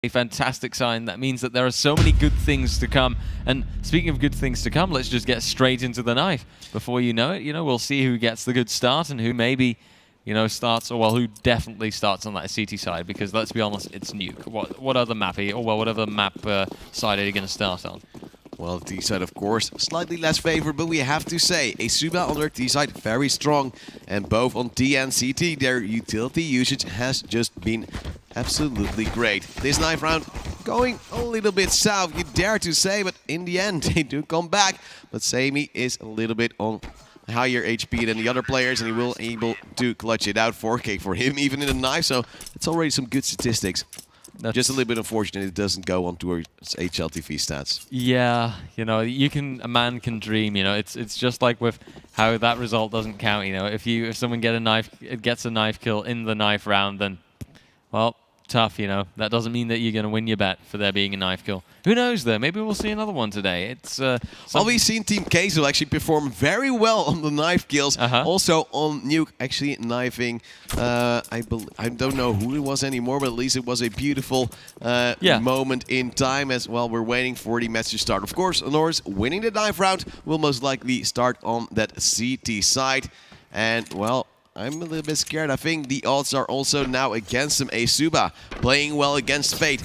a fantastic sign. That means that there are so many good things to come. And speaking of good things to come, let's just get straight into the knife. Before you know it, we'll see who gets the good start and who maybe, starts, or well, who definitely starts on that CT side. Because let's be honest, it's Nuke. What other map are you, or well, what other map side are you going to start on? Well, the T-side, of course, slightly less favored, but we have to say, Esuba on their T-side, very strong. And both on T and CT, their utility usage has just been absolutely great. This knife round going a little bit south, you dare to say, but in the end, they do come back. But Sammy is a little bit on higher HP than the other players, and he will able to clutch it out. 4K for him, even in the knife, so it's already some good statistics. Just a little bit unfortunate it doesn't go on towards HLTV stats. Yeah, a man can dream. It's just like with how that result doesn't count. If someone gets a knife kill in the knife round, then well, tough. That doesn't mean that you're going to win your bet for there being a knife kill. Who knows though? Maybe we'll see another one today. It's well, we've seen Team Kaizo actually perform very well on the knife kills. Also on Nuke, actually knifing. I don't know who it was anymore, but at least it was a beautiful moment in time as well. We're waiting for the match to start. Of course, HONORIS winning the knife round will most likely start on that CT side. And well, I'm a little bit scared. I think the odds are also now against him. Esuba playing well against Fate.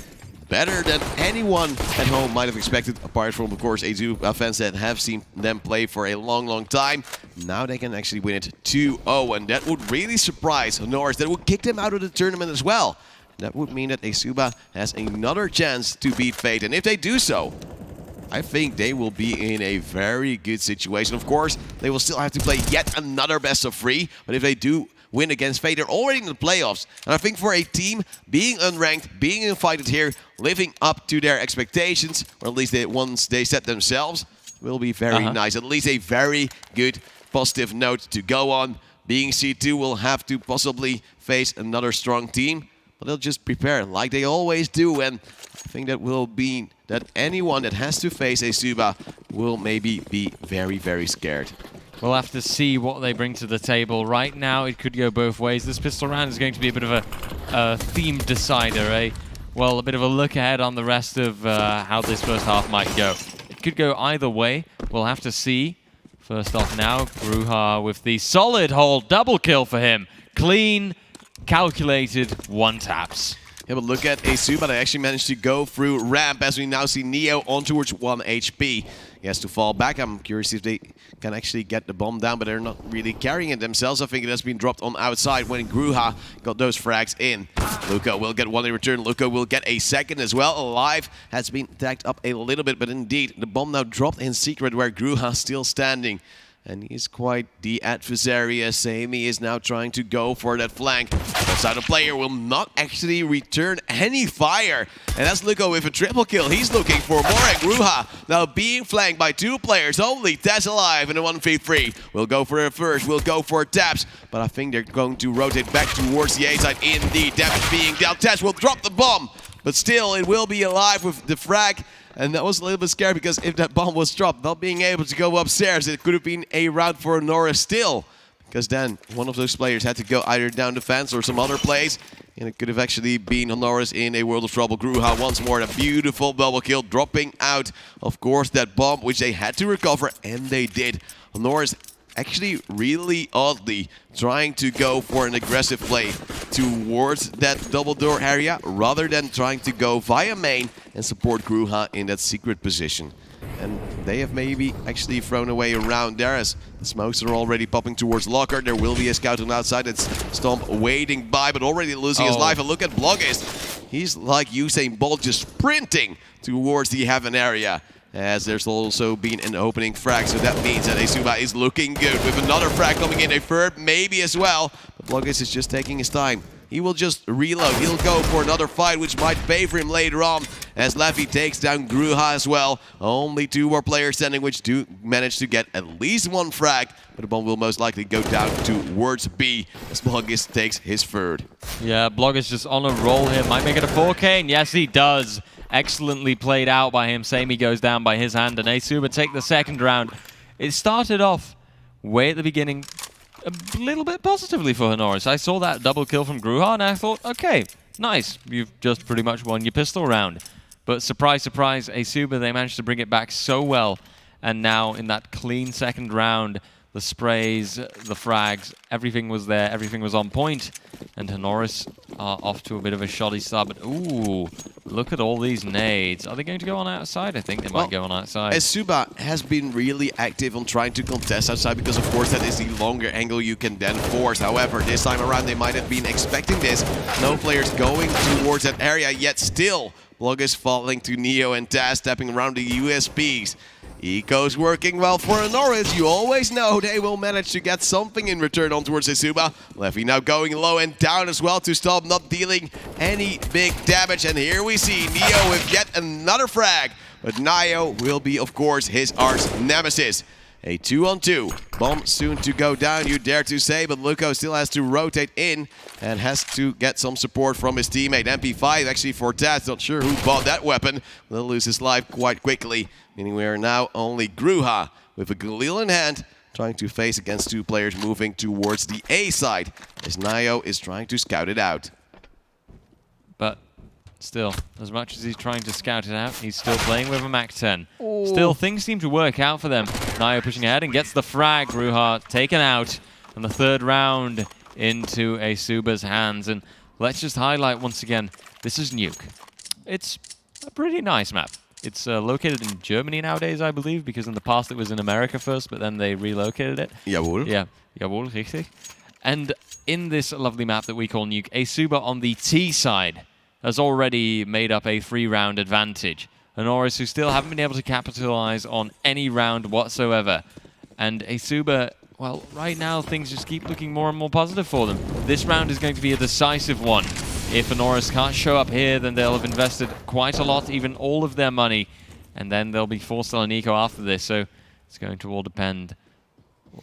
Better than anyone at home might have expected, apart from, of course, Esuba fans that have seen them play for a long, long time. Now they can actually win it 2-0, and that would really surprise HONORIS. That would kick them out of the tournament as well. That would mean that Esuba has another chance to beat Fate, and if they do so, I think they will be in a very good situation. Of course, they will still have to play yet another best of 3, but if they do win against Fate, they're already in the playoffs. And I think for a team, being unranked, being invited here, living up to their expectations, or at least the ones they set themselves, will be very nice. At least a very good positive note to go on. Being C2 will have to possibly face another strong team, but they'll just prepare like they always do. And I think that will be that anyone that has to face Esuba will maybe be very, very scared. We'll have to see what they bring to the table. Right now, it could go both ways. This pistol round is going to be a bit of a theme decider, well, a bit of a look ahead on the rest of how this first half might go. It could go either way. We'll have to see. First off now, Gruha with the solid hold. Double kill for him. Clean, calculated, one taps. Yeah, but look at Esuba. They actually managed to go through ramp as we now see Neo on towards 1 HP. He has to fall back. I'm curious if they can actually get the bomb down, but they're not really carrying it themselves. I think it has been dropped on outside when Gruha got those frags in. Luca will get one in return. Luca will get a second as well. Alive has been tagged up a little bit, but indeed, the bomb now dropped in secret where Gruha still standing. And he's quite the adversary as Sammy is now trying to go for that flank. Outside the player will not actually return any fire. And that's Luco with a triple kill. He's looking for more, and Gruha now being flanked by 2 players only. That's alive in a 1v3. We'll go for it first. We'll go for taps. But I think they're going to rotate back towards the A side. Indeed, damage being dealt. Tess will drop the bomb. But still, it will be alive with the frag. And that was a little bit scary because if that bomb was dropped, not being able to go upstairs, it could have been a round for HONORIS still. Because then one of those players had to go either down the fence or some other place. And it could have actually been HONORIS in a world of trouble. Gruha once more, a beautiful double kill, dropping out, of course, that bomb, which they had to recover, and they did. HONORIS actually really oddly trying to go for an aggressive play towards that double door area rather than trying to go via main and support Gruha in that secret position. And they have maybe actually thrown away a round there as the smokes are already popping towards Locker. There will be a scout on the outside. It's Stomp waiting by, but already losing his life. And look at Bloggist. He's like Usain Bolt, just sprinting towards the heaven area. As there's also been an opening frag, so that means that Esuba is looking good with another frag coming in, a third maybe as well. But Bloggist is just taking his time. He will just reload. He'll go for another fight, which might favor him later on, as Leffy takes down Gruha as well. Only 2 more players standing, which do manage to get at least 1 frag, but the bomb will most likely go down towards B, as Bloggist takes his third. Yeah, Bloggist just on a roll here. Might make it a 4K, and yes, he does. Excellently played out by him. Sammy goes down by his hand, and Esuba take the second round. It started off way at the beginning a little bit positively for HONORIS. I saw that double kill from Gruha, and I thought, okay, nice, you've just pretty much won your pistol round. But surprise, surprise, Esuba, they managed to bring it back so well. And now in that clean second round, the sprays, the frags, everything was there, everything was on point. And HONORIS are off to a bit of a shoddy start, but ooh, look at all these nades. Are they going to go on outside? I think they might go on outside. Esuba has been really active on trying to contest outside because, of course, that is the longer angle you can then force. However, this time around, they might have been expecting this. No players going towards that area, yet still, Blog is falling to Neo and Taz stepping around the USPs. Eco's working well for HONORIS. You always know they will manage to get something in return on towards Esuba. Leffy now going low and down as well to stop, not dealing any big damage. And here we see Neo with yet another frag. But Nio will be, of course, his arch nemesis. A 2-on-2. Bomb soon to go down, you dare to say, but Luco still has to rotate in and has to get some support from his teammate. MP5 actually for Taz, not sure who bought that weapon. Will lose his life quite quickly, meaning we are now only Gruha with a Galil in hand, trying to face against two players moving towards the A side, as Nio is trying to scout it out. But still, as much as he's trying to scout it out, he's still playing with a MAC-10. Still, things seem to work out for them. Nio pushing ahead and gets the frag. Gruha taken out. And the third round into Esuba's hands. And let's just highlight once again, this is Nuke. It's a pretty nice map. It's located in Germany nowadays, I believe, because in the past it was in America first, but then they relocated it. Jawohl. Yeah, jawohl, richtig. And in this lovely map that we call Nuke, Esuba on the T side has already made up a 3-round advantage. HONORIS, who still haven't been able to capitalize on any round whatsoever. And Esuba, well, right now things just keep looking more and more positive for them. This round is going to be a decisive one. If HONORIS can't show up here, then they'll have invested quite a lot, even all of their money. And then they'll be forced on Eco after this. So it's going to all depend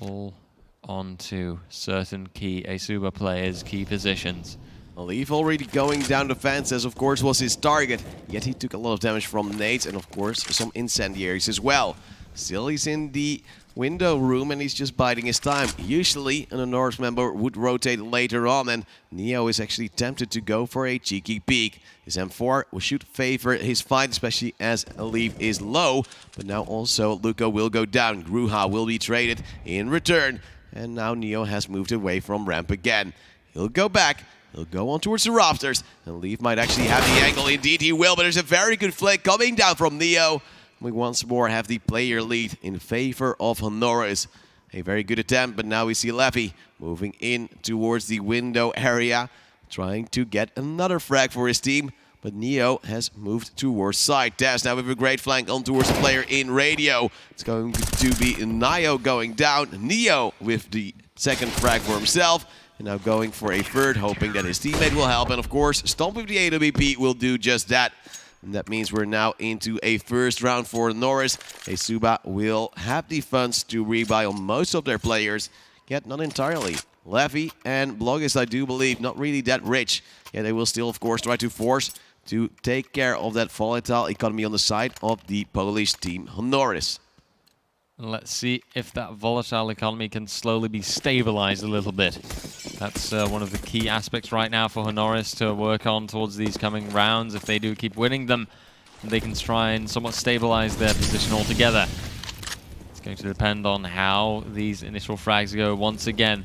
on to certain key Esuba players' key positions. Leaf already going down the fence, as of course was his target, yet he took a lot of damage from nades and of course some incendiaries as well. Still he's in the window room and he's just biding his time. Usually an HONORIS member would rotate later on, and Neo is actually tempted to go for a cheeky peek. His M4 should favor his fight, especially as Leaf is low, but now also Luco will go down. Gruha will be traded in return, and now Neo has moved away from ramp again. He'll go back. He'll go on towards the rafters, and Leaf might actually have the angle. Indeed, he will, but there's a very good flick coming down from Neo. We once more have the player lead in favor of HONORIS. A very good attempt, but now we see Leffy moving in towards the window area, trying to get another frag for his team, but Neo has moved towards side. Taz now with a great flank on towards the player in radio. It's going to be Nio going down. Neo with the second frag for himself. And now going for a third, hoping that his teammate will help. And of course, Stomp with the AWP will do just that. And that means we're now into a first round for HONORIS. Esuba will have the funds to rebuy on most of their players, yet not entirely. Leffy and Blogis, I do believe, not really that rich. Yeah, they will still, of course, try to force to take care of that volatile economy on the side of the Polish team HONORIS. Let's see if that volatile economy can slowly be stabilized a little bit. That's one of the key aspects right now for HONORIS to work on towards these coming rounds. If they do keep winning them, they can try and somewhat stabilize their position altogether. It's going to depend on how these initial frags go once again.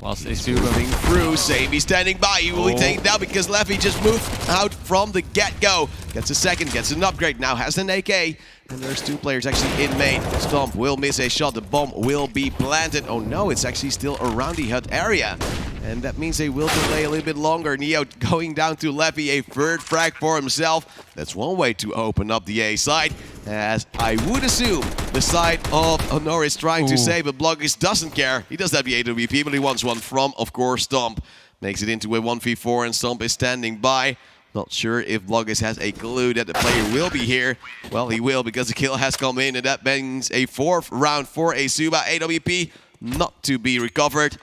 Whilst Esuba moving through, Sammy standing by. He will be taken down because Leffy just moved out from the get-go. Gets a second, gets an upgrade, now has an AK. And there's two players actually in main. Stomp will miss a shot, the bomb will be planted. Oh no, it's actually still around the hut area. And that means they will delay a little bit longer. Neo going down to Leffy, a third frag for himself. That's one way to open up the A side. As I would assume the side of HONORIS trying to save, but Blogis doesn't care. He does have the AWP, but he wants one from, of course, Stomp. Makes it into a 1v4 and Stomp is standing by. Not sure if Blogis has a clue that the player will be here. Well, he will, because the kill has come in, and that means a 4th round for Esuba. AWP not to be recovered.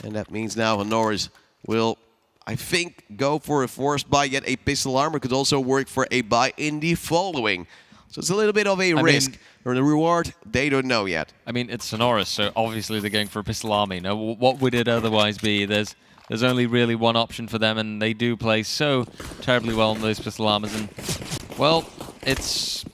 And that means now HONORIS will, I think, go for a forced buy, yet a pistol armor could also work for a buy in the following. So it's a little bit of a risk. Or the reward, they don't know yet. I mean, it's HONORIS, so obviously they're going for a pistol army. Now, what would it otherwise be? There's there's only really one option for them, and they do play so terribly well on those pistol armors. And, well, it's,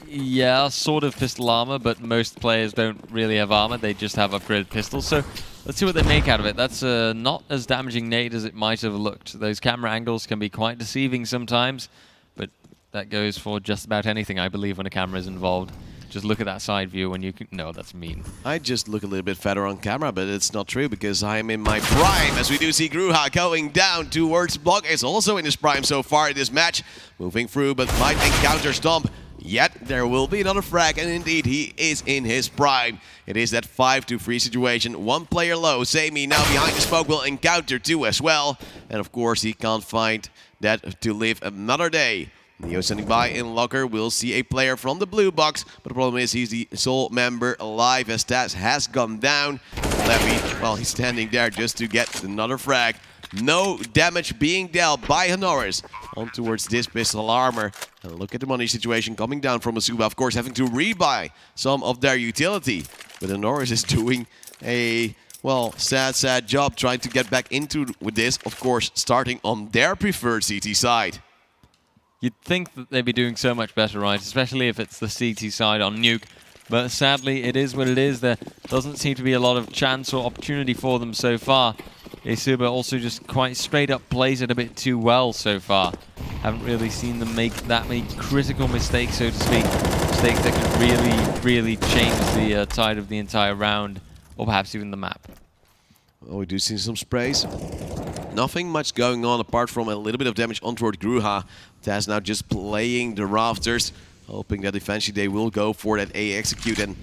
yeah, sort of pistol armor, but most players don't really have armor. They just have upgraded pistols. So let's see what they make out of it. That's not as damaging nade as it might have looked. Those camera angles can be quite deceiving sometimes, but that goes for just about anything, I believe, when a camera is involved. Just look at that side view when you can... No, that's mean. I just look a little bit fatter on camera, but it's not true because I am in my prime. As we do see Gruha going down towards Block is also in his prime so far in this match. Moving through, but might encounter Stomp. Yet there will be another frag, and indeed he is in his prime. It is that 5-3 situation. One player low. Sammy now behind the smoke will encounter 2 as well. And of course he can't find that to live another day. Neo standing by in locker. We'll see a player from the blue box, but the problem is he's the sole member alive as Taz has gone down. Levy, well, he's standing there just to get another frag. No damage being dealt by HONORIS on towards this pistol armor. And look at the money situation coming down from Esuba, of course, having to rebuy some of their utility. But HONORIS is doing a, well, sad job trying to get back into with this, of course, starting on their preferred CT side. You'd think that they'd be doing so much better, right? Especially if it's the CT side on Nuke. But sadly, it is what it is. There doesn't seem to be a lot of chance or opportunity for them so far. Esuba also just quite straight up plays it a bit too well so far. Haven't really seen them make that many critical mistakes, so to speak. Mistakes that could really change the tide of the entire round, or perhaps even the map. Well, we do see some sprays. Nothing much going on apart from a little bit of damage on toward Gruha. Taz now just playing the rafters, hoping that eventually they will go for that A execute. And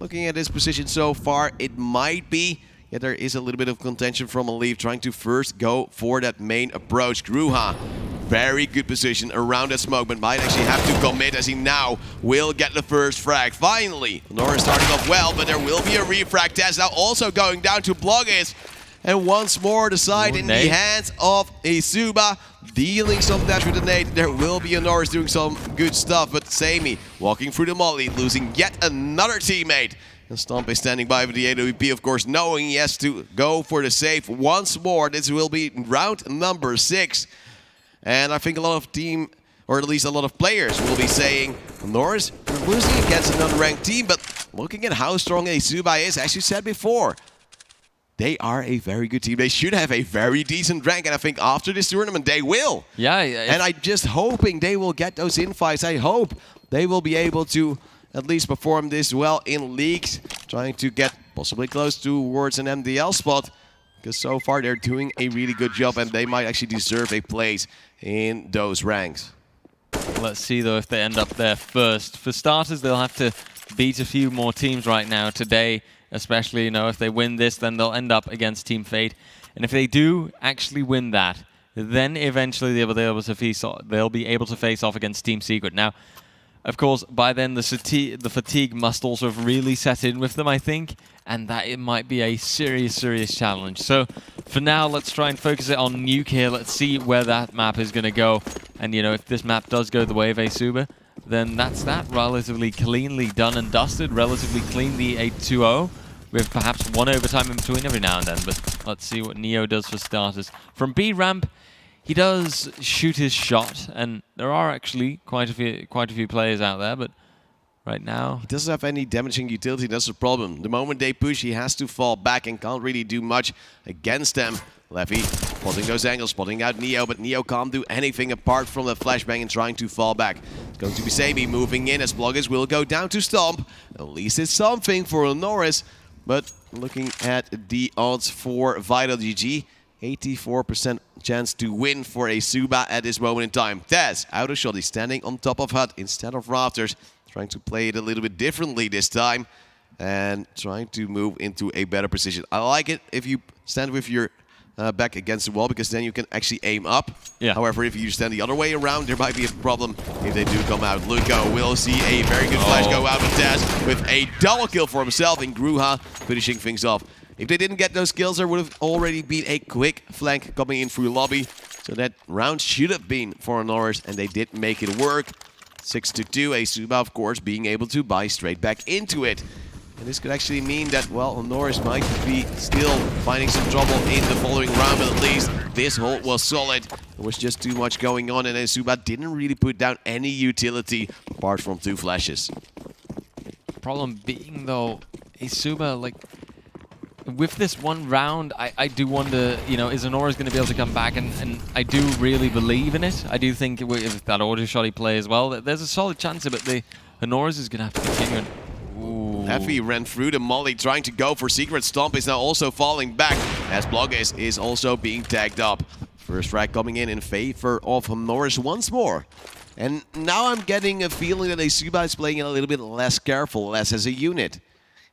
looking at his position so far, it might be. Yeah, there is a little bit of contention from Alif trying to first go for that main approach. Gruha, very good position around that smoke, but might actually have to commit as he now will get the first frag. Finally, HONORIS starting off well, but there will be a refrag. Taz now also going down to Bloggis. And once more, the side in the hands of Esuba, dealing some damage with the nade. There will be HONORIS doing some good stuff, but Sammy walking through the molly, losing yet another teammate. And Stomp is standing by with the AWP, of course, knowing he has to go for the save once more. This will be round number 6. And I think a lot of team, or at least a lot of players, will be saying, HONORIS, you're losing against an unranked team, but looking at how strong Esuba is, as you said before, they are a very good team. They should have a very decent rank, and I think after this tournament, they will. Yeah. And I'm just hoping they will get those invites. I hope they will be able to at least perform this well in leagues, trying to get possibly close towards an MDL spot, because so far they're doing a really good job, and they might actually deserve a place in those ranks. Let's see, though, if they end up there first. For starters, they'll have to beat a few more teams right now today. Especially, you know, if they win this, then they'll end up against Team Fate. And if they do actually win that, then eventually they'll be able to face off against Team Secret. Now, of course, by then the fatigue must also have really set in with them, I think, and that it might be a serious challenge. So, for now, let's try and focus it on Nuke here. Let's see where that map is going to go. And, you know, if this map does go the way of Esuba, then that's that relatively cleanly done and dusted, relatively clean, the 8-2-0. With perhaps one overtime in between every now and then, but let's see what Neo does for starters. From B ramp, he does shoot his shot, and there are actually quite a few players out there, but right now he doesn't have any damaging utility. That's the problem. The moment they push, he has to fall back and can't really do much against them. Levy spotting those angles, spotting out Neo, but Neo can't do anything apart from the flashbang and trying to fall back. It's going to be Sabi moving in as Bloggers will go down to Stomp. At least it's something for HONORIS. But looking at the odds for Vital GG, 84% chance to win for Esuba at this moment in time. Taz, out of shot, he's standing on top of hut instead of rafters, trying to play it a little bit differently this time and trying to move into a better position. I like it if you stand with your back against the wall, because then you can actually aim up. Yeah. However, if you stand the other way around, there might be a problem if they do come out. Luco will see a very good flash go out of Taz with a double kill for himself, and Gruha finishing things off. If they didn't get those kills, there would have already been a quick flank coming in through lobby. So that round should have been for HONORIS, and they did make it work. 6-2, Esuba, of course, being able to buy straight back into it. And this could actually mean that, well, HONORIS might be still finding some trouble in the following round, but at least this hold was solid. There was just too much going on, and Esuba didn't really put down any utility apart from 2 flashes. Problem being, though, Esuba, like, with this one round, I do wonder, you know, is HONORIS going to be able to come back? And I do really believe in it. I do think with that auto shot he play as well, there's a solid chance of it. The HONORIS is going to have to continue. And, Effie ran through the molly, trying to go for Secret Stomp, is now also falling back as Bloggis is also being tagged up. First frag coming in favor of HONORIS once more. And now I'm getting a feeling that Esuba is playing a little bit less careful, less as a unit.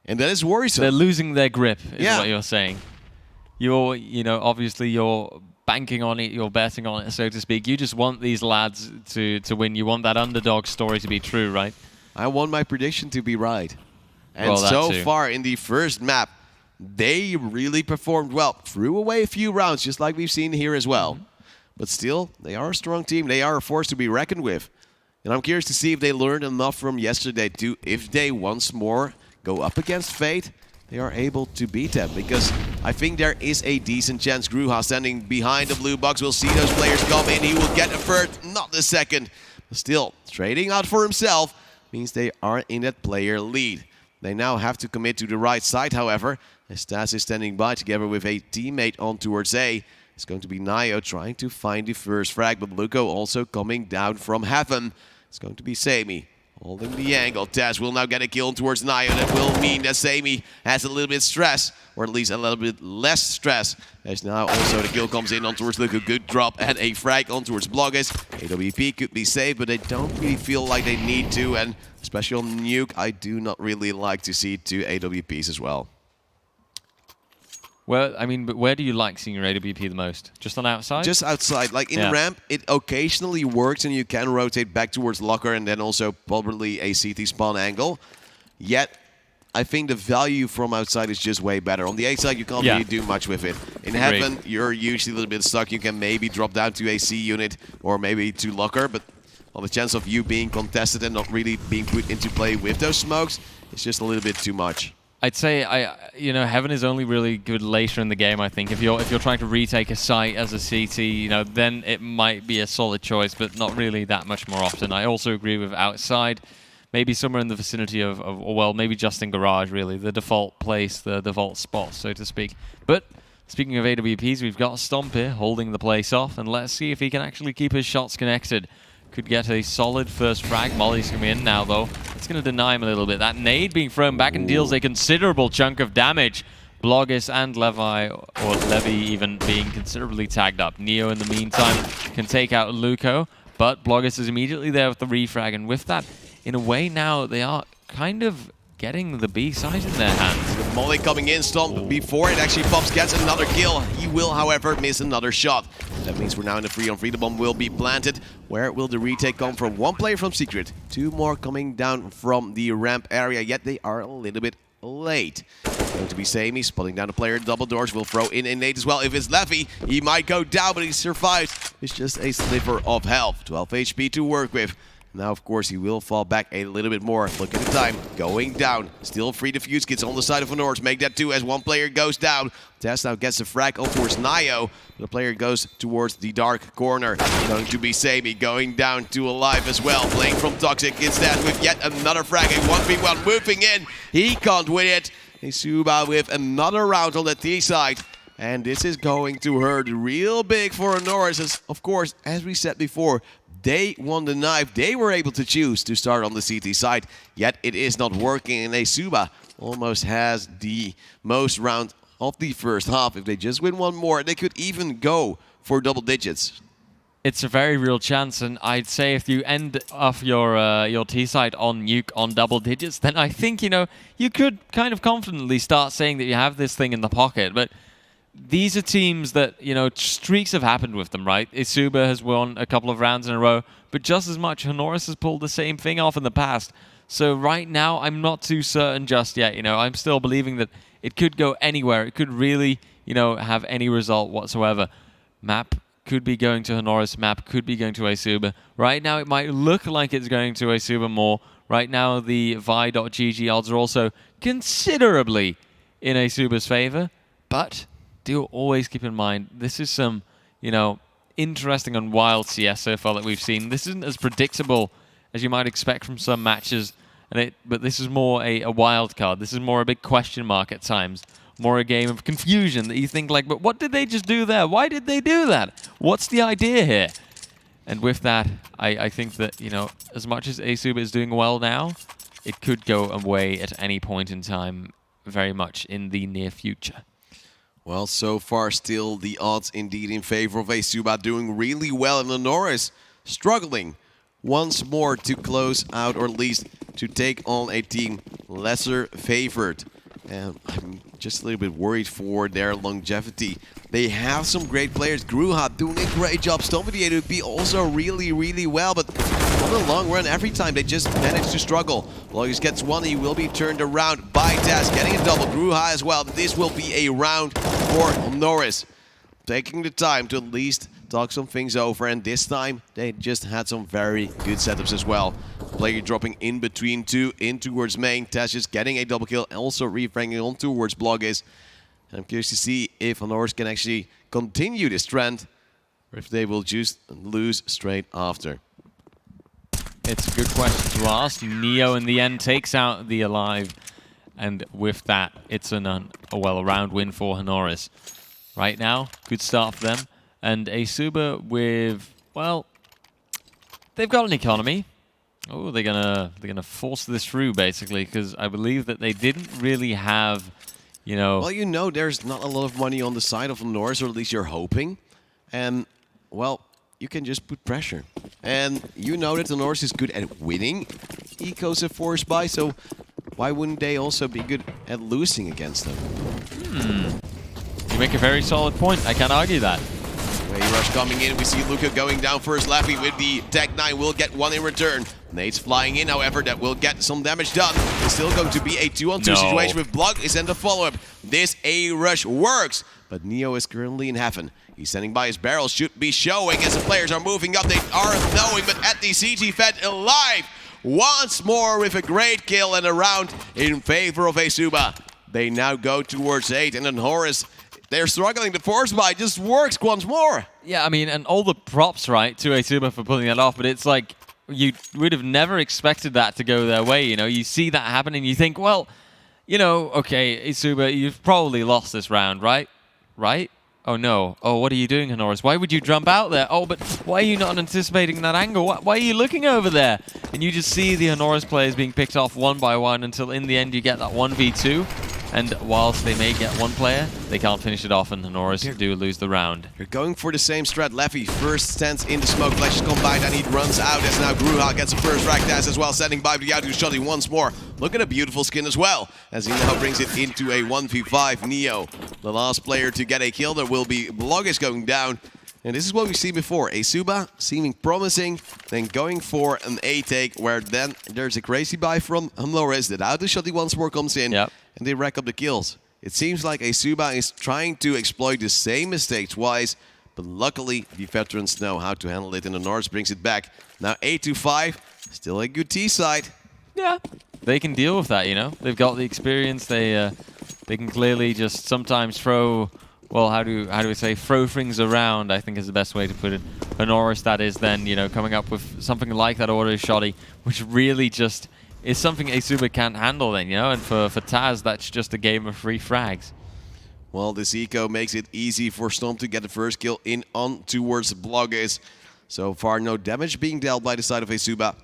And that is worrisome. They're losing their grip, is what you're saying. You know, obviously you're banking on it, you're betting on it, so to speak. You just want these lads to win. You want that underdog story to be true, right? I want my prediction to be right. And well, so far in the first map, they really performed well. Threw away a few rounds, just like we've seen here as well. But still, they are a strong team. They are a force to be reckoned with. And I'm curious to see if they learned enough from yesterday to, if they once more go up against Fate, they are able to beat them. Because I think there is a decent chance Gruha standing behind the blue box will see those players come in. He will get a first, not the second. But still, trading out for himself means they are in that player lead. They now have to commit to the right side, however. As Stas is standing by together with a teammate on towards A. It's going to be Nio trying to find the first frag, but Luco also coming down from heaven. It's going to be Sami holding the angle. Taz will now get a kill towards Nio. That will mean that Sami has a little bit stress, or at least a little bit less stress. As now also the kill comes in on towards Luco. Good drop and a frag on towards Bloggis. AWP could be saved, but they don't really feel like they need to. And especially on Nuke, I do not really like to see 2 AWPs as well. Well, I mean, but where do you like seeing your AWP the most? Just on outside? Just outside. Like in ramp, it occasionally works and you can rotate back towards locker and then also probably a CT spawn angle. Yet, I think the value from outside is just way better. On the A side, you can't really do much with it. In heaven, you're usually a little bit stuck. You can maybe drop down to a C unit or maybe to locker, but on the chance of you being contested and not really being put into play with those smokes, it's just a little bit too much. I'd say, you know, Heaven is only really good later in the game, I think. If you're trying to retake a site as a CT, you know, then it might be a solid choice, but not really that much more often. I also agree with outside, maybe somewhere in the vicinity of well, maybe just in garage, really, the default place, the default spot, so to speak. But speaking of AWPs, we've got Stomp here holding the place off, and let's see if he can actually keep his shots connected. Could get a solid first frag. Molly's coming in now, though. It's going to deny him a little bit. That nade being thrown back and deals a considerable chunk of damage. Bloggis and Levi, or Levy even, being considerably tagged up. Neo, in the meantime, can take out Luco, but Bloggis is immediately there with the refrag, and with that, in a way now, they are kind of getting the B side in their hands. The Molly coming in, Stomp, before it actually pops, gets another kill. He will, however, miss another shot. That means we're now in the 3-on-3. The bomb will be planted. Where will the retake come from? 1 player from Secret, 2 more coming down from the ramp area, yet they are a little bit late. Going to be Sami, spotting down the player, double doors, will throw in a nade as well. If it's Levy, he might go down, but he survives. It's just a sliver of health, 12 HP to work with. Now, of course, he will fall back a little bit more. Look at the time. Going down. Still free to fuse. Gets on the side of HONORIS. Make that 2 as 1 player goes down. Tess now gets the frag on towards Nio. The player goes towards the dark corner. Going to be Sami going down to alive as well. Playing from Toxic instead with yet another frag. A 1v1 moving in. He can't win it. Esuba with another round on the T side. And this is going to hurt real big for HONORIS. As, of course, as we said before, they won the knife. They were able to choose to start on the CT side, yet it is not working. And Esuba almost has the most round of the first half. If they just win 1 more, they could even go for double digits. It's a very real chance, and I'd say if you end off your T side on Nuke on double digits, then I think, you know, you could kind of confidently start saying that you have this thing in the pocket. But these are teams that, you know, streaks have happened with them, right? Esuba has won a couple of rounds in a row, but just as much, HONORIS has pulled the same thing off in the past. So right now, I'm not too certain just yet. You know, I'm still believing that it could go anywhere. It could really, you know, have any result whatsoever. Map could be going to HONORIS. Map could be going to Esuba. Right now, it might look like it's going to Esuba more. Right now, the Vi.gg odds are also considerably in Esuba's favor, but do always keep in mind, this is some, interesting and wild CS so far that we've seen. This isn't as predictable as you might expect from some matches, but this is more a wild card. This is more a big question mark at times. More a game of confusion that you think like, but what did they just do there? Why did they do that? What's the idea here? And with that, I think that, as much as Esuba is doing well now, it could go away at any point in time, very much in the near future. Well, so far still the odds indeed in favor of Esuba, doing really well, and HONORIS struggling once more to close out, or at least to take on a team lesser favored. And I'm just a little bit worried for their longevity. They have some great players. Gruha doing a great job. Stomedy AWP also really, really well. But on the long run, every time they just manage to struggle. Logus gets one. He will be turned around by Taz, getting a double. Gruha as well. This will be a round for HONORIS. Taking the time to at least talk some things over. And this time, they just had some very good setups as well. Player dropping in between two, in towards main. Taz just getting a double kill, also refranging on towards Bloggis. And I'm curious to see if HONORIS can actually continue this trend, or if they will just lose straight after. It's a good question to ask. Neo in the end takes out the Alive, and with that, it's a round win for HONORIS. Right now, good start for them. And Esuba with, well, they've got an economy. Oh, they're gonna force this through basically, because I believe that they didn't really have, Well, there's not a lot of money on the side of HONORIS, or at least you're hoping, and well, you can just put pressure. And you know that HONORIS is good at winning ecos of force buy, so why wouldn't they also be good at losing against them? You make a very solid point. I can't argue that. Way rush coming in. We see Luca going down first. Laffy with the Tech 9 will get one in return. Nate's flying in, however, that will get some damage done. It's still going to be a 2-on-2 situation with Bloggis and the follow-up. This A-rush works, but Neo is currently in heaven. He's standing by his barrel, should be showing as the players are moving up. They are knowing, but at the CG Fed alive once more with a great kill and a round in favor of Esuba. They now go towards 8, and then HONORIS, they're struggling. The force buy just works once more. Yeah, I mean, and all the props, right, to Esuba for pulling that off, but it's like, you would have never expected that to go their way, You see that happen and you think, well, okay, Esuba, you've probably lost this round, right? Right? Oh, no. Oh, what are you doing, HONORIS? Why would you jump out there? Oh, but why are you not anticipating that angle? Why are you looking over there? And you just see the HONORIS players being picked off one by one until in the end you get that 1v2. And whilst they may get one player, they can't finish it off, and HONORIS do lose the round. You're going for the same strat. Laffy first stands in the smoke, flashes combined, and he runs out as now Gruha gets the first rack dash as well, standing by the out-to shotty once more. Look at a beautiful skin as well, as he now brings it into a 1v5. Neo, the last player to get a kill. There will be Bloggis going down. And this is what we've seen before. Esuba seeming promising, then going for an A-take, where then there's a crazy buy from HONORIS. That out-to-shotty once more comes in, and they rack up the kills. It seems like Esuba is trying to exploit the same mistake twice, but luckily the veterans know how to handle it, and HONORIS brings it back. Now 8-5, still a good T-side. Yeah, they can deal with that, They've got the experience. They can clearly just sometimes throw... Well, how do we say, throw things around, I think is the best way to put it. HONORIS, that is then, coming up with something like that auto shotty, which really just is something Esuba can't handle then, And for Taz, that's just a game of free frags. Well, this eco makes it easy for Stomp to get the first kill in on towards Bloggis. So far, no damage being dealt by the side of Esuba.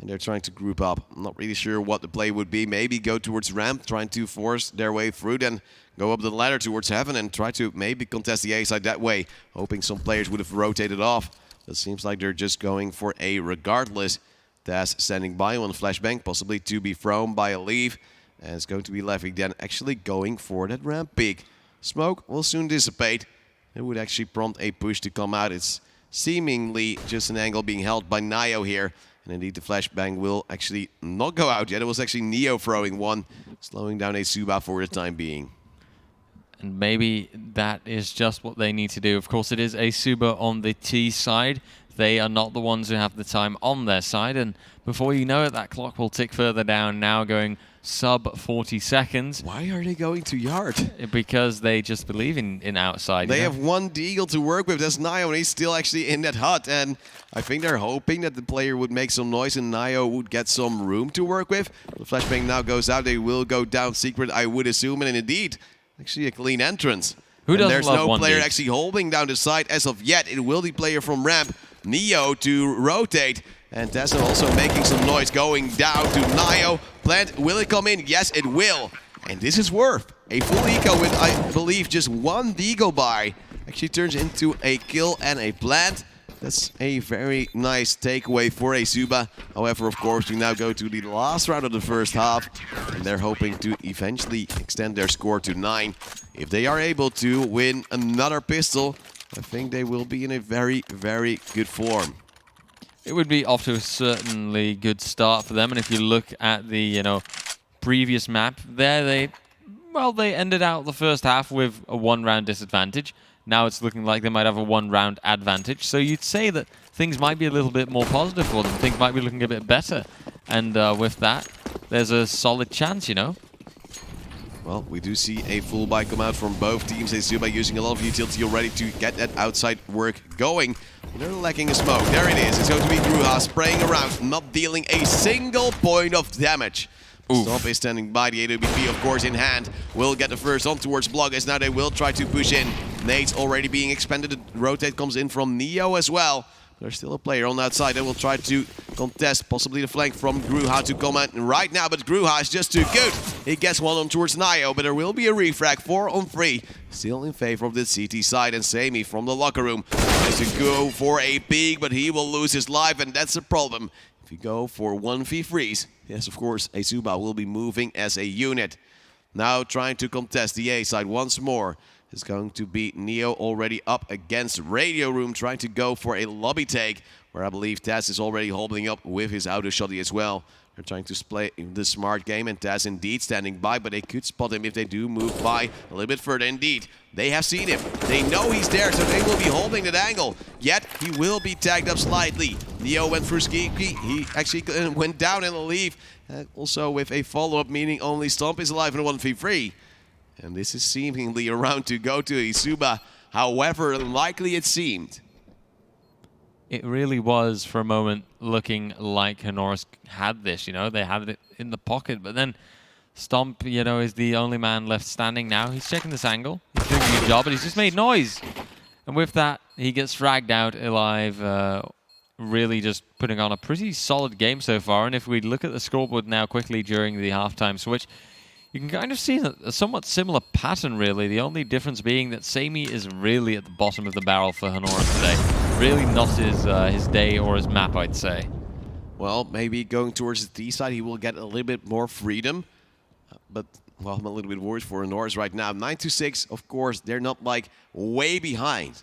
And they're trying to group up. I'm not really sure what the play would be. Maybe go towards ramp, trying to force their way through, then go up the ladder towards heaven and try to maybe contest the A side that way, hoping some players would have rotated off. It seems like they're just going for A regardless. Taz standing by on flashbang, possibly to be thrown by a leave. And it's going to be Laffy then actually going for that ramp pick. Smoke will soon dissipate. It would actually prompt a push to come out. It's seemingly just an angle being held by Nio here. And indeed, the flashbang will actually not go out yet. It was actually Neo throwing one, slowing down Esuba for the time being. And maybe that is just what they need to do. Of course, it is Esuba on the T side. they are not the ones who have the time on their side. And before you know it, that clock will tick further down, now going sub 40 seconds. Why are they going to yard? Because they just believe in outside. They have one deagle to work with. That's Nio, and he's still actually in that hut. And I think they're hoping that the player would make some noise and Nio would get some room to work with. The flashbang now goes out. They will go down secret, I would assume. And indeed, actually a clean entrance. Who doesn't There's love no one player deed? actually holding down the side as of yet. It will be player from ramp, Nio, to rotate. And Tessa also making some noise going down to Nio. Plant, will it come in? Yes, it will. And this is worth a full eco with, I believe, just one deagle by. Actually turns into a kill and a plant. That's a very nice takeaway for Esuba. However, of course, we now go to the last round of the first half. And they're hoping to eventually extend their score to 9. If they are able to win another pistol, I think they will be in a very, very good form. It would be off to a certainly good start for them. And if you look at the, previous map there, they ended out the first half with a 1-round disadvantage. Now it's looking like they might have a 1-round advantage. So you'd say that things might be a little bit more positive for them. Things might be looking a bit better. And with that, there's a solid chance, Well, we do see a full buy come out from both teams. Esuba using a lot of utility already to get that outside work going. And they're lacking a smoke. There it is. It's going to be Gruha spraying around, not dealing a single point of damage. Stomp is standing by. The AWP, of course, in hand. Will get the first on towards Bloggers. Now they will try to push in. Nade's already being expended. The rotate comes in from Nio as well. There's still a player on the outside that will try to contest possibly the flank from Gruha to come out right now, but Gruha is just too good. He gets one on towards Nio, but there will be a refrag, 4 on 3. Still in favor of the CT side, and Sami from the locker room has to go for a peek, but he will lose his life, and that's a problem. If you go for 1v3s, yes, of course, Esuba will be moving as a unit. Now trying to contest the A side once more. Is going to be Nio already up against Radio Room, trying to go for a lobby take, where I believe Taz is already holding up with his auto shotty as well. They're trying to play the smart game, and Taz indeed standing by, but they could spot him if they do move by a little bit further. Indeed, they have seen him. They know he's there, so they will be holding that angle. Yet, he will be tagged up slightly. Nio went through Ski. He actually went down in the leave. Also with a follow-up, meaning only Stomp is alive in a 1v3. And this is seemingly around to go to Esuba, however unlikely it seemed. It really was, for a moment, looking like HONORIS had this, They had it in the pocket, but then Stomp, is the only man left standing now. He's checking this angle. He's doing a good job, but he's just made noise. And with that, he gets fragged out alive, really just putting on a pretty solid game so far. And if we look at the scoreboard now quickly during the halftime switch, you can kind of see a somewhat similar pattern, really. The only difference being that Sami is really at the bottom of the barrel for HONORIS today. Really not his day or his map, I'd say. Well, maybe going towards the D side, he will get a little bit more freedom. But, well, I'm a little bit worried for HONORIS right now. 9-6, of course, they're not, like, way behind.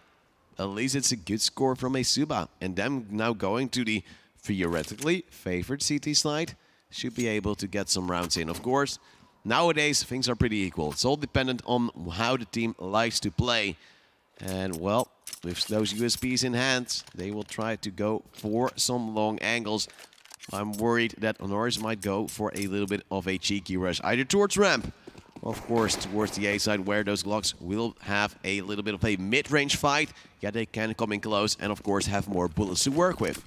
At least it's a good score from Esuba. And them now going to the theoretically favored CT side should be able to get some rounds in. Of course, nowadays, things are pretty equal. It's all dependent on how the team likes to play. And, well, with those USBs in hand, they will try to go for some long angles. I'm worried that HONORIS might go for a little bit of a cheeky rush, either towards ramp, or of course towards the A side, where those Glocks will have a little bit of a mid-range fight. Yeah, they can come in close and, of course, have more bullets to work with.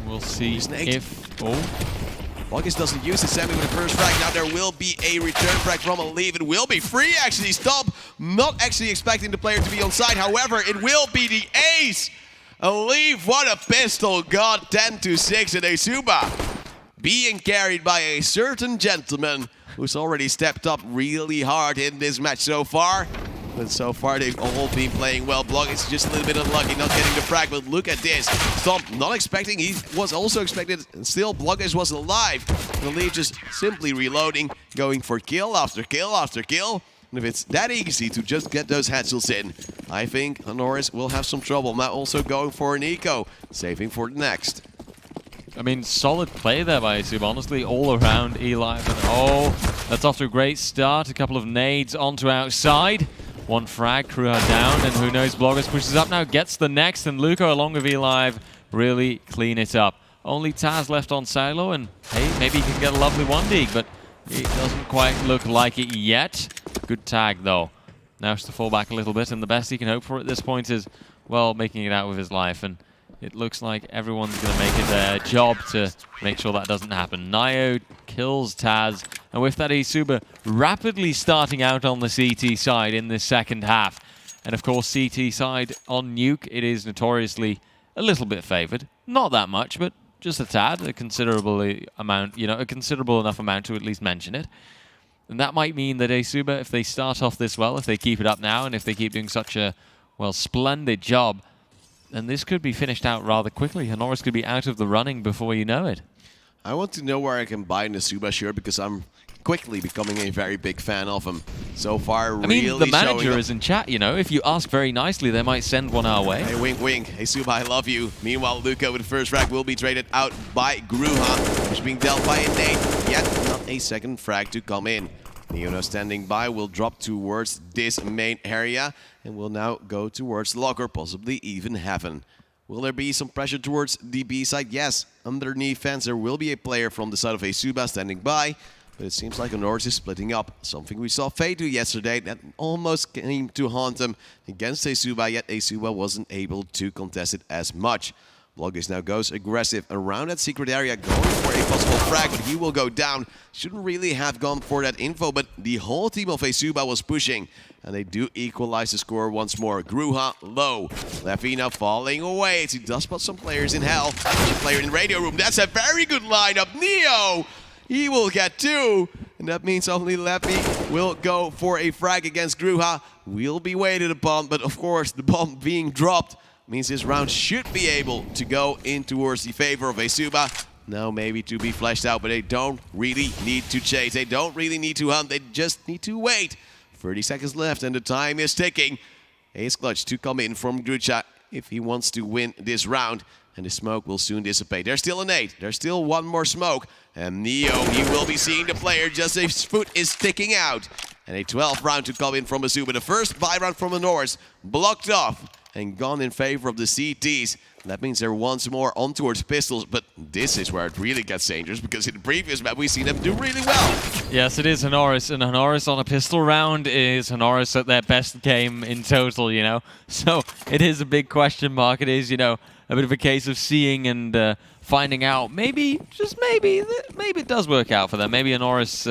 We'll see if... August doesn't use the Sami with the first frag. Now there will be a return frag from a leave. It will be free, actually. Stop. Not actually expecting the player to be on side. However, it will be the ace. A leave. What a pistol. God, 10-6 in Esuba. Being carried by a certain gentleman who's already stepped up really hard in this match so far. But so far, they've all been playing well. Block is just a little bit unlucky, not getting the frag, but look at this. Stomp not expecting, he was also expected, still Bloggers was alive. The lead just simply reloading, going for kill after kill after kill. And if it's that easy to just get those headshots in, I think HONORIS will have some trouble. Now also going for an eco, saving for the next. I mean, solid play there by Esuba, honestly, all around Eli. But oh, that's off to a great start. A couple of nades onto outside. One frag, Kruha down, and who knows, Bloggers pushes up now, gets the next, and Luco along with eLive really clean it up. Only Taz left on silo, and hey, maybe he can get a lovely 1D, but it doesn't quite look like it yet. Good tag, though. Now it's to fall back a little bit, and the best he can hope for at this point is, well, making it out with his life, and it looks like everyone's going to make it their job to make sure that doesn't happen. Nio kills Taz, and with that, Esuba rapidly starting out on the CT side in this second half. And of course, CT side on Nuke, it is notoriously a little bit favored. Not that much, but just a tad, a considerable amount, you know, a considerable enough amount to at least mention it. And that might mean that Esuba, if they start off this well, if they keep it up now, and if they keep doing such a, well, splendid job, then this could be finished out rather quickly. HONORIS could be out of the running before you know it. I want to know where I can buy an Esuba shirt because I'm quickly becoming a very big fan of him. So far, I mean, the manager is in chat, you know. If you ask very nicely, they might send one our way. Hey, wink, wink. Esuba, I love you. Meanwhile, Luca with the first frag will be traded out by Gruha, who's being dealt by a nade. Yet, not a second frag to come in. Neo standing by will drop towards this main area and will now go towards locker, possibly even heaven. Will there be some pressure towards the B side? Yes. Underneath fence, there will be a player from the side of Esuba standing by, but it seems like HONORIS is splitting up. Something we saw Fade do yesterday that almost came to haunt him against Esuba, yet Esuba wasn't able to contest it as much. Bloggers now goes aggressive around that secret area, going for a possible frag, but he will go down. Shouldn't really have gone for that info, but the whole team of Esuba was pushing, and they do equalize the score once more. Gruha low. Leffy now falling away. He does spot some players in hell. There's a player in the radio room. That's a very good lineup. Neo! He will get two, and that means only Leffy will go for a frag against Gruha. Will be waited upon, but of course, the bomb being dropped means this round should be able to go in towards the favor of Esuba. Now maybe to be fleshed out, but they don't really need to chase. They don't really need to hunt. They just need to wait. 30 seconds left and the time is ticking. Ace Clutch to come in from Grucha if he wants to win this round. And the smoke will soon dissipate. There's still an 8. There's still one more smoke. And Neo, he will be seeing the player just as his foot is sticking out. And a 12th round to come in from Esuba. The first buy round from HONORIS blocked off and gone in favor of the CTs. That means they're once more on towards pistols, but this is where it really gets dangerous because in the previous map we've seen them do really well. Yes, it is HONORIS, and HONORIS on a pistol round is HONORIS at their best game in total, you know? So it is a big question mark. It is, you know, a bit of a case of seeing and finding out. Maybe, just maybe it does work out for them. Maybe HONORIS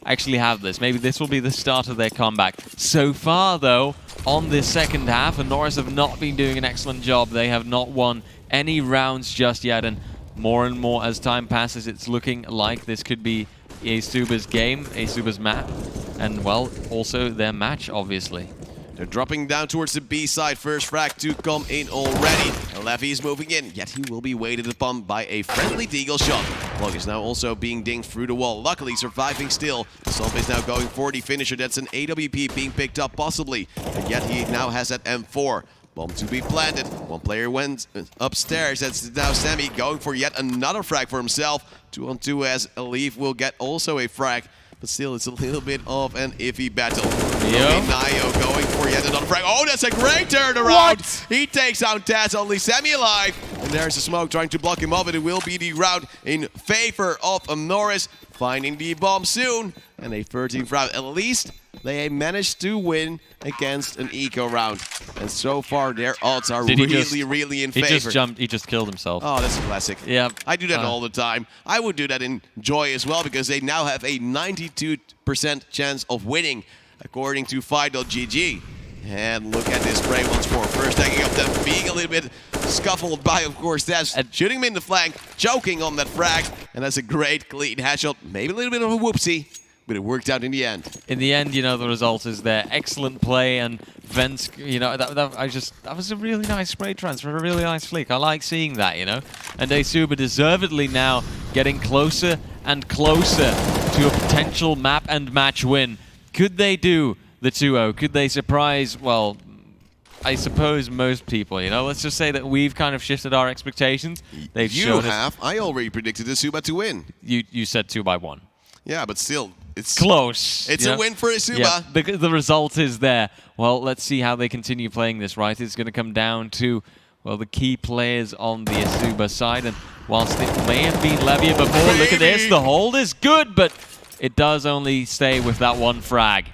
actually have this. Maybe this will be the start of their comeback. So far, though, on this second half, HONORIS have not been doing an excellent job. They have not won any rounds just yet, and more as time passes, it's looking like this could be Esuba's game, Esuba's map, and, well, also their match, obviously. They're dropping down towards the B side. First frag to come in already. Leffy is moving in, yet he will be waited upon by a friendly deagle shot. Plug is now also being dinged through the wall, luckily surviving still. Stomp is now going for the finisher. That's an AWP being picked up possibly, and yet he now has that M4. Bomb to be planted. One player went upstairs. That's now Sammy going for yet another frag for himself. 2-on-2 as Elif will get also a frag. But still, it's a little bit of an iffy battle. Nio going for yet another frag. Oh, that's a great turnaround. What? He takes out Taz, only Sammy alive. And there's a smoke trying to block him off, and it will be the round in favor of HONORIS. Finding the bomb soon. And a 13th round. At least they managed to win against an eco round. And so far, their odds are really in favor. He just jumped. He just killed himself. Oh, that's a classic. Yeah. I do that all the time. I would do that in Joy as well, because they now have a 92% chance of winning, according to Fight.gg. And look at this spray once more. First tagging up them, being a little bit scuffled by, of course, Taz. Shooting him in the flank, choking on that frag. And that's a great clean headshot. Maybe a little bit of a whoopsie, but it worked out in the end. In the end, you know, the result is there. Excellent play, and Vents, you know, that was a really nice spray transfer, a really nice flick. I like seeing that, you know. And Esuba deservedly now getting closer and closer to a potential map and match win. Could they do the 2-0? Could they surprise, well, I suppose most people, you know? Let's just say that we've kind of shifted our expectations. They've shown us. I already predicted Esuba to win. You said 2-1. Yeah, but still, it's close. It's a win for Esuba. Yeah, the result is there. Well, let's see how they continue playing this, right? It's going to come down to, well, the key players on the Esuba side. And whilst it may have been Levia before, look at this. The hold is good, but it does only stay with that one frag.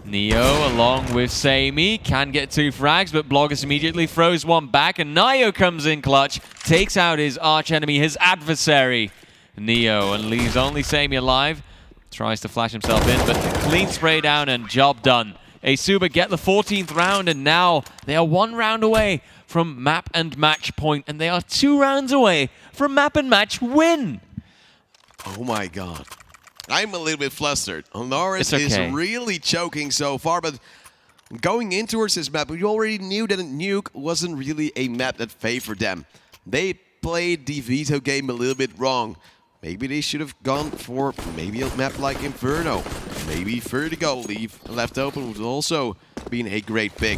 Neo, along with Sammy, can get 2 frags, but Blogus immediately throws one back, and Nio comes in clutch, takes out his archenemy, his adversary, Neo, and leaves only Sammy alive. Tries to flash himself in, but clean spray down and job done. Esuba get the 14th round, and now they are 1 round away from map and match point, and they are 2 rounds away from map and match win. Oh my god. I'm a little bit flustered. HONORIS is really choking so far, but going in towards this map, we already knew that Nuke wasn't really a map that favored them. They played the veto game a little bit wrong. Maybe they should have gone for maybe a map like Inferno. Maybe Vertigo left open would also been a great pick.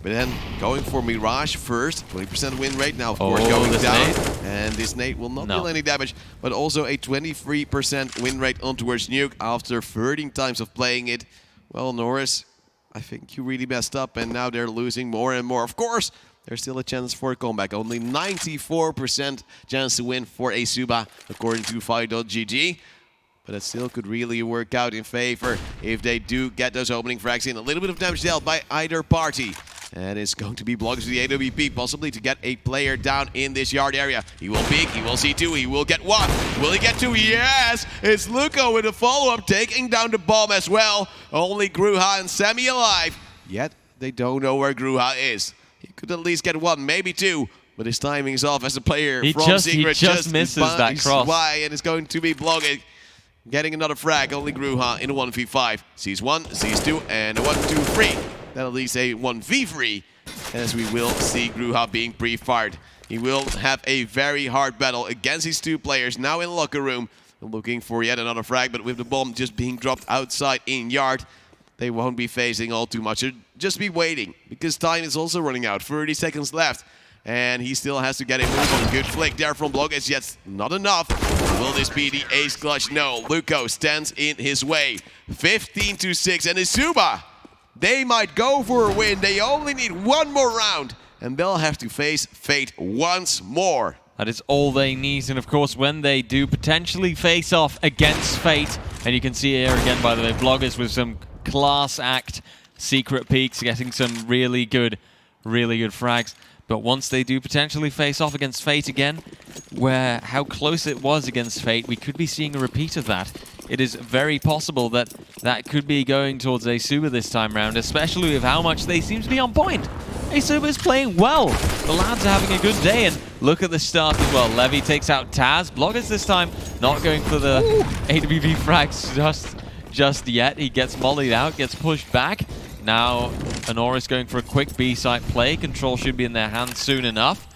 But then going for Mirage first, 20% win rate now, of course, going down. And this nade will not deal any damage, but also a 23% win rate on towards Nuke after 13 times of playing it. Well, HONORIS, I think you really messed up, and now they're losing more and more. Of course, there's still a chance for a comeback. Only 94% chance to win for Esuba, according to Fight.gg. But it still could really work out in favor if they do get those opening frags in. A little bit of damage dealt by either party. And it's going to be Blogus with the AWP, possibly to get a player down in this yard area. He will peek, he will see 2, he will get 1. Will he get 2? Yes! It's Luco with a follow-up, taking down the bomb as well. Only Gruha and Sammy alive. Yet, they don't know where Gruha is. He could at least get 1, maybe 2. But his timing is off as a player from Secret. He just misses that cross. Why? And it's going to be Blogus getting another frag. Only Gruha in a 1v5. Sees 1, sees 2, and a 1-2-3. That'll leave a 1v3, as we will see Gruha being pre-fired. He will have a very hard battle against these 2 players now in locker room. Looking for yet another frag, but with the bomb just being dropped outside in yard, they won't be facing all too much. They'll just be waiting, because time is also running out. 30 seconds left, and he still has to get a move on. Good flick there from Blogus, yet not enough. Will this be the ace clutch? No, Luco stands in his way. 15-6, and Esuba, they might go for a win. They only need 1 more round, and they'll have to face Fate once more. That is all they need, and of course, when they do potentially face off against Fate, and you can see here again, by the way, Blogus with some class act secret peeks, getting some really good frags. But once they do potentially face off against Fate again, where how close it was against Fate, we could be seeing a repeat of that. It is very possible that that could be going towards Esuba this time round, especially with how much they seem to be on point. Esuba is playing well. The lads are having a good day, and look at the start as well. Levy takes out Taz. Blogus this time not going for the AWP frags just yet. He gets mollied out, gets pushed back. Now, HONORIS going for a quick B-site play. Control should be in their hands soon enough.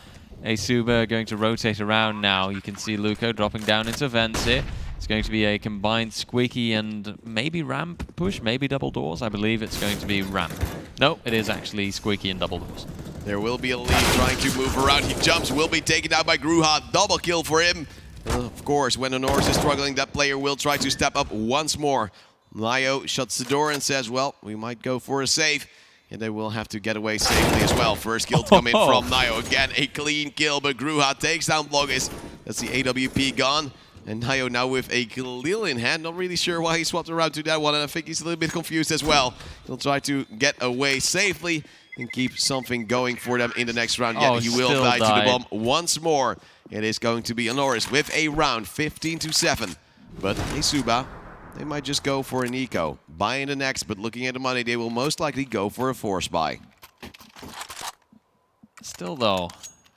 Esuba going to rotate around now. You can see Luco dropping down into vents here. It's going to be a combined squeaky and maybe ramp push, maybe double doors. I believe it's going to be ramp. No, it is actually squeaky and double doors. There will be a lead trying to move around. He jumps, will be taken out by Gruha. Double kill for him. Of course, when HONORIS is struggling, that player will try to step up once more. Nio shuts the door and says, well, we might go for a save. And they will have to get away safely as well. First kill to come in from Nio. Again, a clean kill, but Gruha takes down Blogus. That's the AWP gone. And Nio now with a Khalil in hand. Not really sure why he swapped around to that one, and I think he's a little bit confused as well. He'll try to get away safely and keep something going for them in the next round. Yet he will die to the bomb once more. It is going to be HONORIS with a round, 15-7. But Esuba, they might just go for an eco. Buy in the next, but looking at the money, they will most likely go for a force buy. Still though,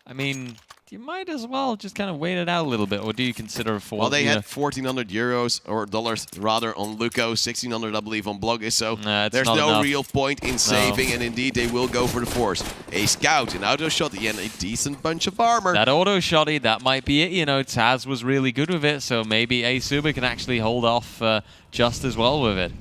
I mean, you might as well just kind of wait it out a little bit, or do you consider a force? Well, they had 1,400 euros, or dollars rather, on Luco, 1,600 I believe on Blogus, so there's no real point in saving, and indeed they will go for the force. A scout, an auto shot, and a decent bunch of armor. That auto shotty, that might be it. You know, Taz was really good with it, so maybe Esuba can actually hold off just as well with it.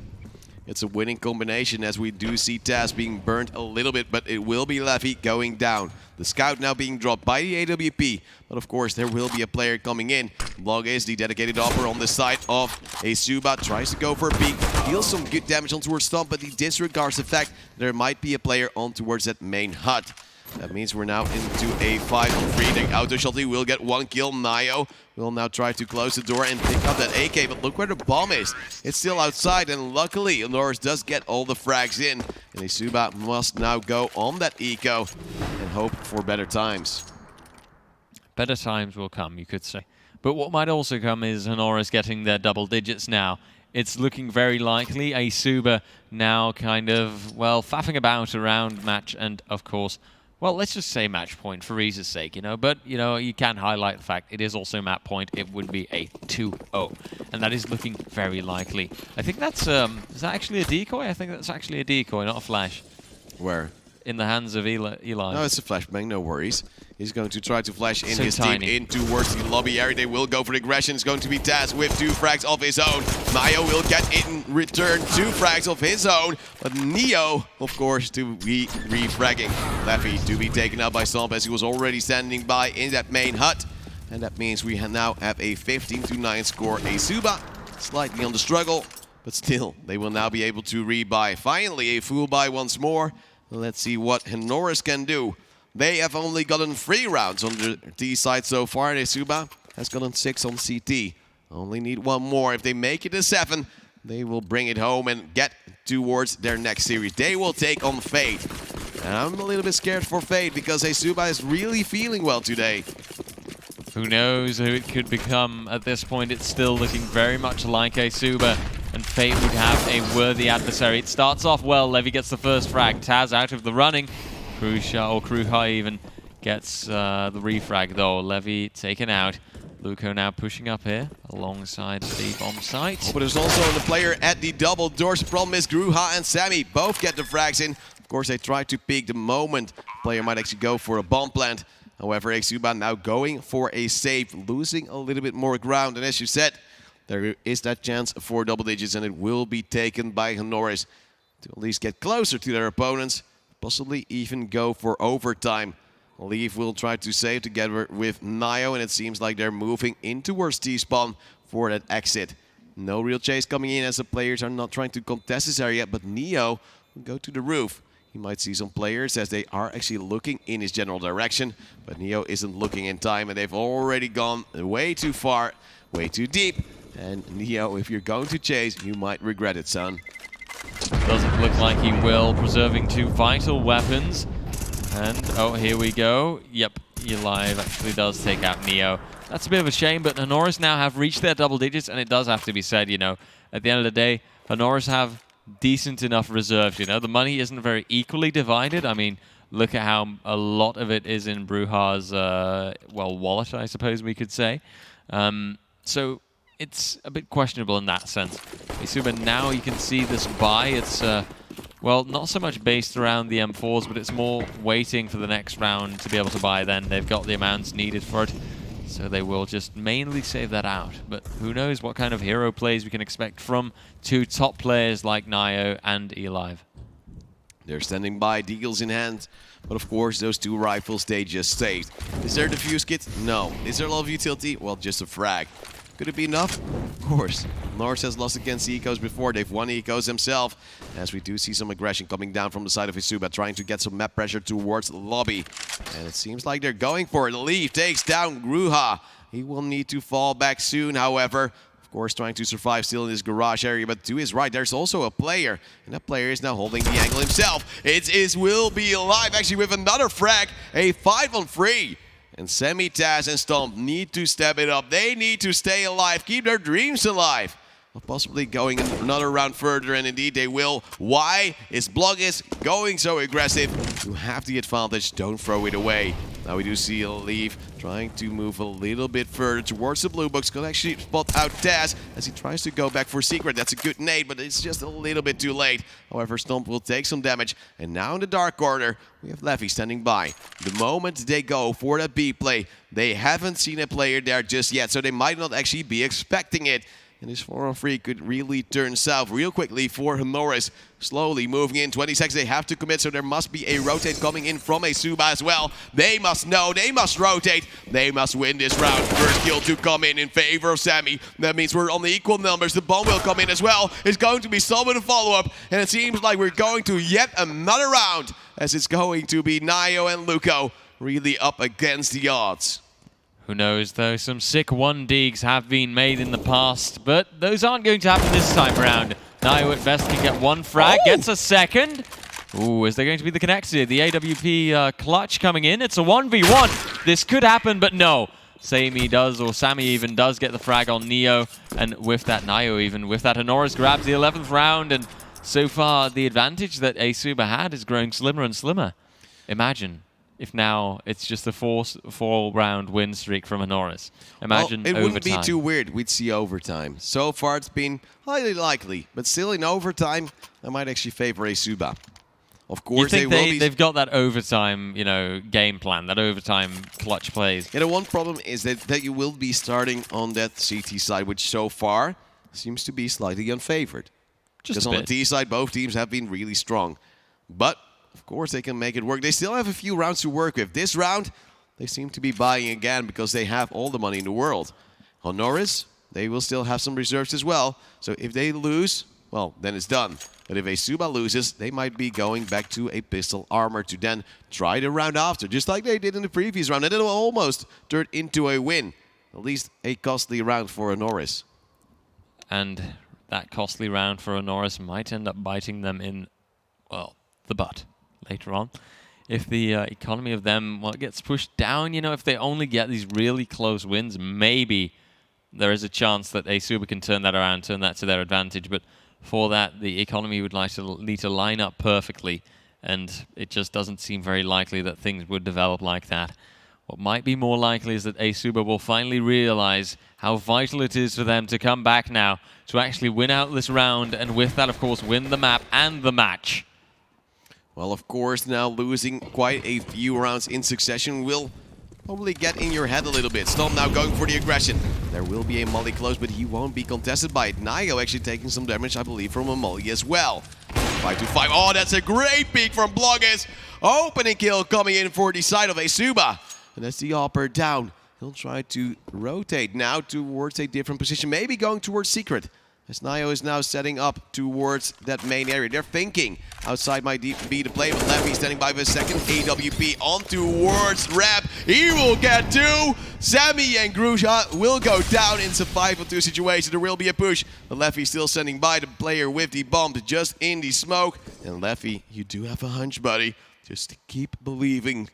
it's a winning combination as we do see Taz being burnt a little bit, but it will be Levy going down. The scout now being dropped by the AWP, but of course there will be a player coming in. Blog is the dedicated opper on the side of Esuba, tries to go for a peek, deals some good damage on towards Stomp, but he disregards the fact there might be a player on towards that main hut. That means we're now into a 5-on-3. The auto shot will get 1 kill. Nio will now try to close the door and pick up that AK, but look where the bomb is. It's still outside, and luckily HONORIS does get all the frags in. And Esuba must now go on that eco and hope for better times. Better times will come, you could say. But what might also come is HONORIS getting their double digits now. It's looking very likely. Esuba now kind of, well, faffing about around match and, of course, well, let's just say match point for ease's sake, you know. But, you know, you can highlight the fact it is also map point. It would be a 2-0. And that is looking very likely. I think that's, is that actually a decoy? I think that's actually a decoy, not a flash. Where? In the hands of Eli. No, it's a flashbang, no worries. He's going to try to flash in So his tiny. team in towards the lobby area. They will go for the aggression. It's going to be Taz with 2 frags of his own. Nio will get in return 2 frags of his own. But Neo, of course, to be refragging. Levy to be taken out by Stomp as he was already standing by in that main hut. And that means we now have a 15-9 score. Esuba slightly on the struggle, but still, they will now be able to rebuy. Finally, a full buy once more. Let's see what HONORIS can do. They have only gotten 3 rounds on the T side so far. Esuba has gotten 6 on CT. Only need 1 more. If they make it a 7, they will bring it home and get towards their next series. They will take on Fade. And I'm a little bit scared for Fade because Esuba is really feeling well today. Who knows who it could become at this point. It's still looking very much like Esuba. And Fate would have a worthy adversary. It starts off well. Levy gets the first frag. Taz out of the running. Kruha even gets the refrag though. Levy taken out. Luco now pushing up here alongside the bomb site. Oh, but there's also the player at the double doors. The problem is Gruha and Sammy both get the frags in. Of course, they try to peek the moment. Player might actually go for a bomb plant. However, Esuba now going for a save, losing a little bit more ground. And as you said, there is that chance for double digits, and it will be taken by HONORIS to at least get closer to their opponents, possibly even go for overtime. Leaf will try to save together with Nio, and it seems like they're moving in towards T-spawn for that exit. No real chase coming in as the players are not trying to contest this area, but Neo will go to the roof. He might see some players as they are actually looking in his general direction, but Neo isn't looking in time, and they've already gone way too far, way too deep. And Neo, if you're going to chase, you might regret it, son. Doesn't look like he will, preserving 2 vital weapons. And, oh, here we go. Yep, Elive actually does take out Neo. That's a bit of a shame, but HONORIS now have reached their double digits, and it does have to be said, you know, at the end of the day, HONORIS have decent enough reserves, you know. The money isn't very equally divided. I mean, look at how a lot of it is in Bruha's, well, wallet, I suppose we could say. So it's a bit questionable in that sense. Esuba, now you can see this buy. It's, well, not so much based around the M4s, but it's more waiting for the next round to be able to buy then. They've got the amounts needed for it, so they will just mainly save that out. But who knows what kind of hero plays we can expect from 2 top players like Nio and Elive. They're standing by, deagles in hand, but of course those 2 rifles they just saved. Is there the fuse kit? No. Is there a lot of utility? Well, just a frag. Could it be enough? Of course. HONORIS has lost against the ecos before. They've won ecos themselves. As we do see some aggression coming down from the side of Esuba, trying to get some map pressure towards the lobby. And it seems like they're going for it. Leaf takes down Gruha. He will need to fall back soon, however. Of course, trying to survive still in this garage area, but to his right, there's also a player. And that player is now holding the angle himself. It will be alive, actually, with another frag. A 5-on-3. And Semi, Taz, and Stomp need to step it up. They need to stay alive, keep their dreams alive. Possibly going another round further, and indeed they will. Why is Blogis going so aggressive? You have the advantage, don't throw it away. Now we do see a Leaf trying to move a little bit further towards the blue box. Can actually spot out Taz as he tries to go back for Secret. That's a good nade, but it's just a little bit too late. However, Stomp will take some damage. And now in the dark corner, we have Levy standing by. The moment they go for that B play, they haven't seen a player there just yet, so they might not actually be expecting it. And this 4-on-3 could really turn south real quickly for HONORIS. Slowly moving in, 20 seconds they have to commit, so there must be a rotate coming in from Esuba as well. They must know, they must rotate, they must win this round. First kill to come in favor of Sammy. That means we're on the equal numbers. The bomb will come in as well. It's going to be someone to follow up, and it seems like we're going to yet another round, as it's going to be Nio and Luco really up against the odds. Who knows, though? Some sick 1-digs have been made in the past, but those aren't going to happen this time around. Nio at best can get one frag, gets a second. Ooh, is there going to be the connect here? The AWP clutch coming in. It's a 1v1. This could happen, but no. Sammy does, or Sammy even does get the frag on Neo, and with that, Nio even, with that, HONORIS grabs the 11th round, and so far, the advantage that Esuba had is growing slimmer and slimmer. Imagine if now it's just a four-round win streak from HONORIS. Imagine it overtime. Wouldn't be too weird we'd see overtime. So far it's been highly likely, but still in overtime, I might actually favor Esuba. Of course, they've got that overtime, game plan, that overtime clutch plays. Yeah, the one problem is that you will be starting on that CT side, which so far seems to be slightly unfavored. Because on the T side, both teams have been really strong. But of course, they can make it work. They still have a few rounds to work with. This round, they seem to be buying again because they have all the money in the world. HONORIS, they will still have some reserves as well. So if they lose, well, then it's done. But if Esuba loses, they might be going back to a pistol armor to then try the round after, just like they did in the previous round. And it will almost turn into a win. At least a costly round for HONORIS. And that costly round for HONORIS might end up biting them in, well, the butt later on. If the economy of them, well, gets pushed down, if they only get these really close wins, maybe there is a chance that Esuba can turn that around, turn that to their advantage. But for that, the economy would need to line up perfectly, and it just doesn't seem very likely that things would develop like that. What might be more likely is that Esuba will finally realize how vital it is for them to come back now, to actually win out this round, and with that, of course, win the map and the match. Well, of course, now losing quite a few rounds in succession will probably get in your head a little bit. Storm now going for the aggression. There will be a molly close, but he won't be contested by it. Nio actually taking some damage, I believe, from a molly as well. 5-5. Oh, that's a great peek from Bloggers. Opening kill coming in for the side of Esuba. And that's the upper down. He'll try to rotate now towards a different position, maybe going towards Secret. As Nio is now setting up towards that main area. They're thinking outside might be the play, but Leffy standing by for a second. AWP on towards Rap. He will get two. Sammy and Grusha will go down in survival 2 situation. There will be a push. But Leffy still standing by the player with the bomb just in the smoke. And Leffy, you do have a hunch, buddy. Just keep believing.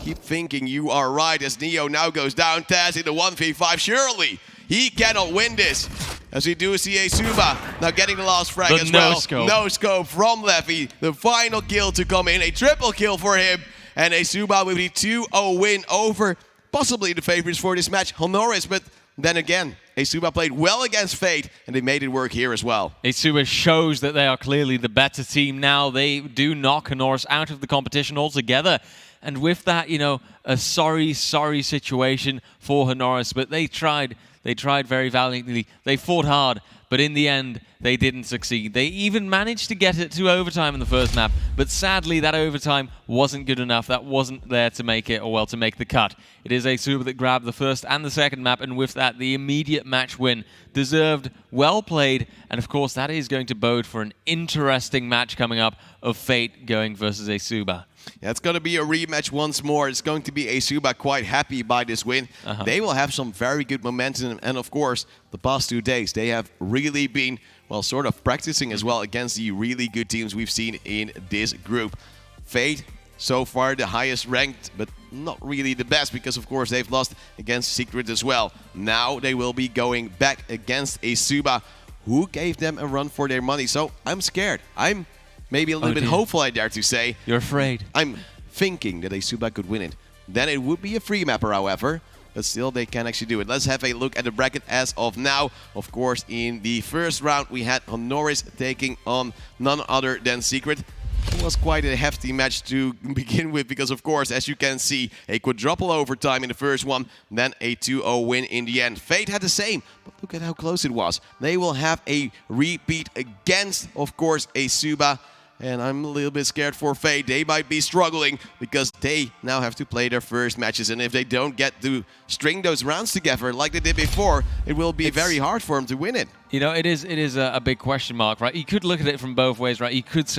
Keep thinking you are right as Neo now goes down. Taz in the 1v5. Surely he cannot win this. As we do see Esuba now getting the last frag as well. No scope from Leffy. The final kill to come in. A triple kill for him. And Esuba with a 2-0 win over possibly the favorites for this match, HONORIS. But then again, Esuba played well against Fate, and they made it work here as well. Esuba shows that they are clearly the better team now. They do knock HONORIS out of the competition altogether. And with that, a sorry situation for HONORIS. But they tried very valiantly. They fought hard, but in the end, they didn't succeed. They even managed to get it to overtime in the first map, but sadly, that overtime wasn't good enough. That wasn't there to make it, or well, to make the cut. It is Esuba that grabbed the first and the second map, and with that, the immediate match win. Deserved, well played, and of course, that is going to bode for an interesting match coming up of Fate going versus Esuba. Yeah, it's going to be a rematch once more. It's going to be Esuba quite happy by this win. They will have some very good momentum. And of course, the past 2 days, they have really been, well, sort of practicing as well against the really good teams we've seen in this group. Fate, so far the highest ranked, but not really the best because, of course, they've lost against Secret as well. Now they will be going back against Esuba, who gave them a run for their money. So I'm scared. I'm maybe a little bit hopeful, I dare to say. You're afraid. I'm thinking that Esuba could win it. Then it would be a free mapper, however. But still, they can actually do it. Let's have a look at the bracket as of now. Of course, in the first round, we had HONORIS taking on none other than Secret. was quite a hefty match to begin with because, of course, as you can see, a quadruple overtime in the first one, then a 2-0 win in the end. Fate had the same, but look at how close it was. They will have a repeat against, of course, Esuba. And I'm a little bit scared for Fate. They might be struggling because they now have to play their first matches. And if they don't get to string those rounds together like they did before, it will be very hard for them to win it. You know, it is a big question mark, right? You could look at it from both ways, right? You could say